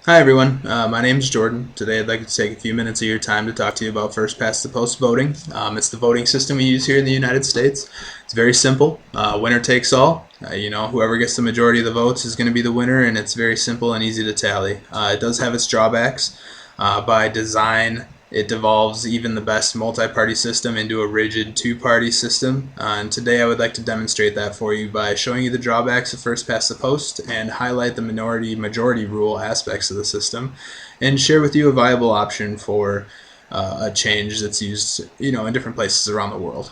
Hi everyone, my name is Jordan. Today I'd like to take a few minutes of your time to talk to you about first past the post voting. It's the voting system we use here in the United States. It's very simple. Winner takes all. Whoever gets the majority of the votes is going to be the winner, and it's very simple and easy to tally. It does have its drawbacks. By design, it devolves even the best multi-party system into a rigid two-party system. And today I would like to demonstrate that for you by showing you the drawbacks of first past the post and highlight the minority-majority rule aspects of the system and share with you a viable option for a change that's used in different places around the world.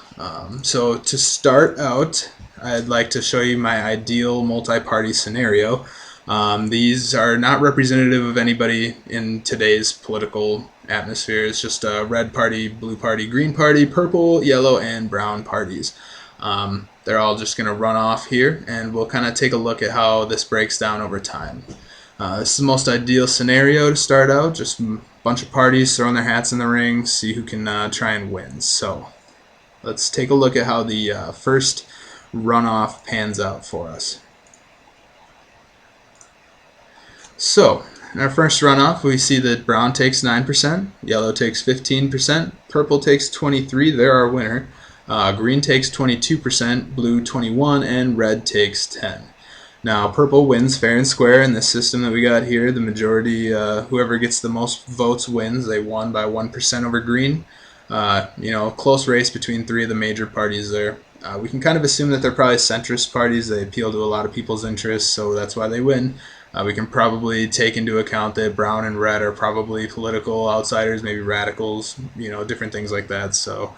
So to start out, I'd like to show you my ideal multi-party scenario. These are not representative of anybody in today's political atmosphere. It's just a red party, blue party, green party, purple, yellow, and brown parties. They're all just going to run off here, and we'll kind of take a look at how this breaks down over time. This is the most ideal scenario to start out. Just a bunch of parties throwing their hats in the ring, see who can try and win. So let's take a look at how the first runoff pans out for us. So, in our first runoff, we see that brown takes 9%, yellow takes 15%, purple takes 23%, they're our winner. Green takes 22%, blue 21%, and red takes 10%. Now, purple wins fair and square in this system that we got here. The majority, whoever gets the most votes wins. They won by 1% over green. Close race between three of the major parties there. We can kind of assume that they're probably centrist parties. They appeal to a lot of people's interests, so that's why they win. We can probably take into account that brown and red are probably political outsiders, maybe radicals, different things like that. So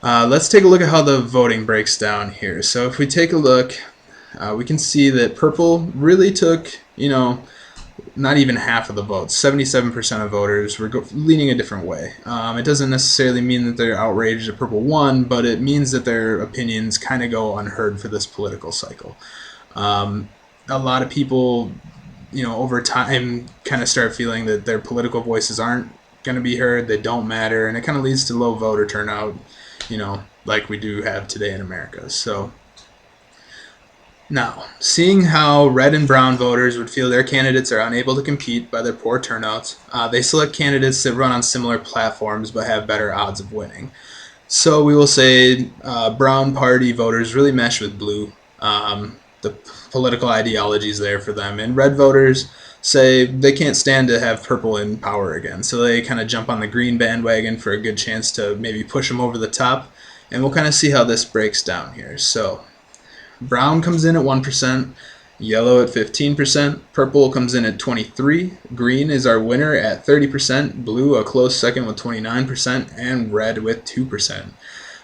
let's take a look at how the voting breaks down here. So if we take a look, we can see that purple really took, not even half of the votes. 77% of voters were leaning a different way. It doesn't necessarily mean that they're outraged that purple won, but it means that their opinions kind of go unheard for this political cycle. A lot of people, over time kind of start feeling that their political voices aren't going to be heard, they don't matter, and it kind of leads to low voter turnout, like we do have today in America. So now, seeing how red and brown voters would feel their candidates are unable to compete by their poor turnouts, they select candidates that run on similar platforms but have better odds of winning. So we will say brown party voters really mesh with blue. The political ideology is there for them. And red voters say they can't stand to have purple in power again. So they kind of jump on the green bandwagon for a good chance to maybe push them over the top. And we'll kind of see how this breaks down here. So brown comes in at 1%, yellow at 15%, purple comes in at 23%, green is our winner at 30%, blue a close second with 29%, and red with 2%.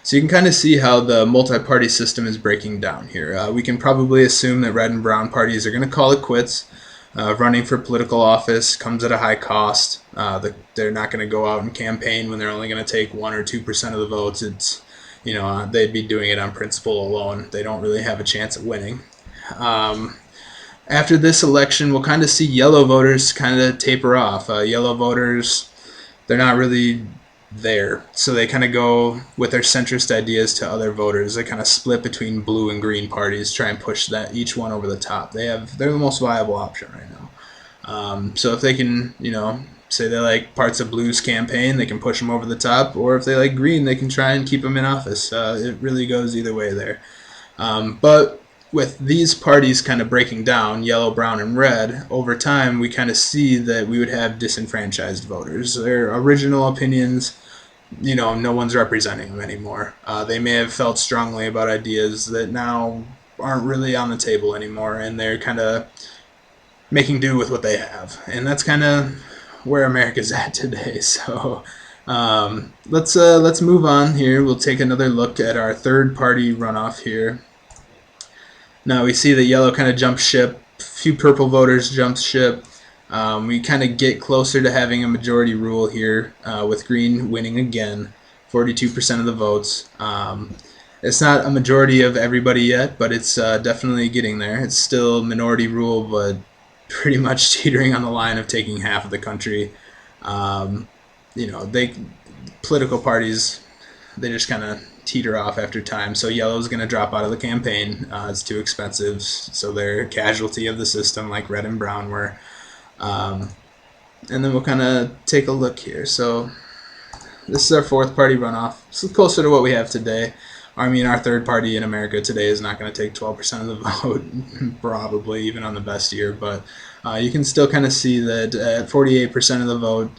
So you can kind of see how the multi-party system is breaking down here. We can probably assume that red and brown parties are going to call it quits. Running for political office comes at a high cost. They're not going to go out and campaign when they're only going to take 1 or 2% of the votes. They'd be doing it on principle alone. They don't really have a chance at winning. After this election, we'll kind of see yellow voters kind of taper off. Yellow voters, they're not really there, so they kind of go with their centrist ideas to other voters. They kind of split between blue and green parties, try and push that each one over the top. They're the most viable option right now. So if they can, say they like parts of blue's campaign, they can push them over the top, or if they like green, they can try and keep them in office. It really goes either way there. But with these parties kind of breaking down, yellow, brown, and red, over time we kind of see that we would have disenfranchised voters. Their original opinions, no one's representing them anymore. They may have felt strongly about ideas that now aren't really on the table anymore, and they're kind of making do with what they have. And that's kind of where America's at today. So let's move on here. We'll take another look at our third party runoff here. Now we see that yellow kind of jumps ship. A few purple voters jump ship. We kind of get closer to having a majority rule here with green winning again, 42% of the votes. It's not a majority of everybody yet, but it's definitely getting there. It's still minority rule, but pretty much teetering on the line of taking half of the country. They political parties, they just kind of teeter off after time. So yellow's going to drop out of the campaign. It's too expensive, so they're a casualty of the system, like red and brown were. and then we'll kind of take a look here. So this is our fourth party runoff. This is closer to what we have today. I mean, our third party in America today is not going to take 12% of the vote, probably, even on the best year. But you can still kind of see that at 48% of the vote,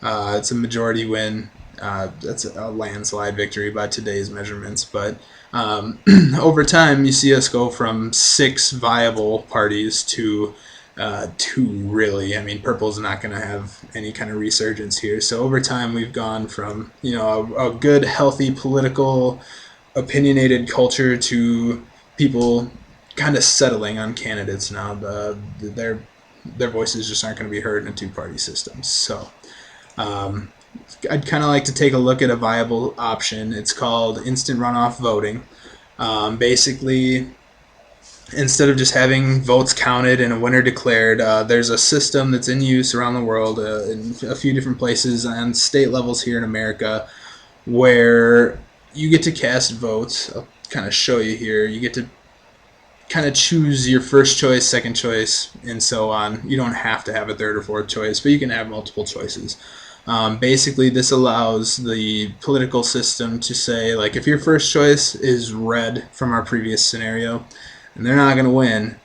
it's a majority win. That's a landslide victory by today's measurements. But over time, you see us go from 6 viable parties to 2, really. I mean, purple's not going to have any kind of resurgence here. So over time, we've gone from a good, healthy political, opinionated culture to people kind of settling on candidates now. Their voices just aren't going to be heard in a 2-party system. So I'd kind of like to take a look at a viable option. It's called instant runoff voting. Basically, instead of just having votes counted and a winner declared, there's a system that's in use around the world in a few different places and state levels here in America where you get to cast votes. I'll kind of show you here. You get to kind of choose your first choice, second choice, and so on. You don't have to have a third or fourth choice, but you can have multiple choices. Basically, this allows the political system to say, like, if your first choice is red from our previous scenario, and they're not going to win,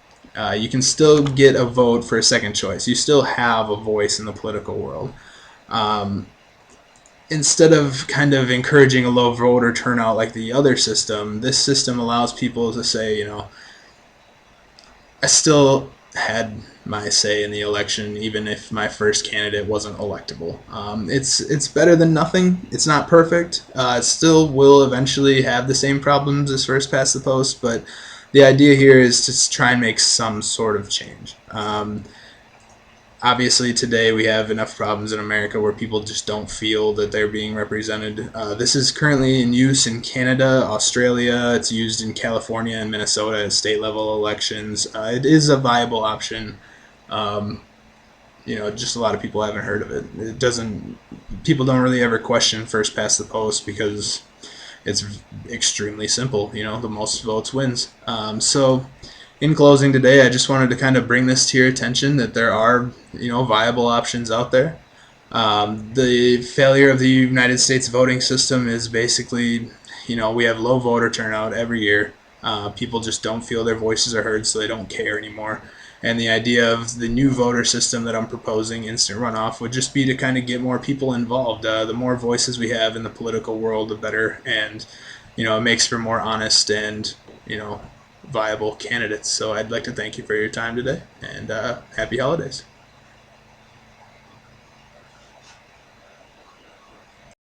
you can still get a vote for a second choice. You still have a voice in the political world. Instead of kind of encouraging a low voter turnout like the other system, this system allows people to say, I still had my say in the election, even if my first candidate wasn't electable. It's better than nothing. It's not perfect. It still will eventually have the same problems as first past the post, but the idea here is to try and make some sort of change. Obviously, today we have enough problems in America where people just don't feel that they're being represented. This is currently in use in Canada, Australia. It's used in California and Minnesota at state level elections. It is a viable option. Just a lot of people haven't heard of it. It doesn't. People don't really ever question first past the post because it's extremely simple. The most votes wins. So in closing today, I just wanted to kind of bring this to your attention that there are, viable options out there. The failure of the United States voting system is basically, we have low voter turnout every year. People just don't feel their voices are heard, so they don't care anymore. And the idea of the new voter system that I'm proposing, instant runoff, would just be to kind of get more people involved. The more voices we have in the political world, the better. And, it makes for more honest and, viable candidates. So I'd like to thank you for your time today, and happy holidays.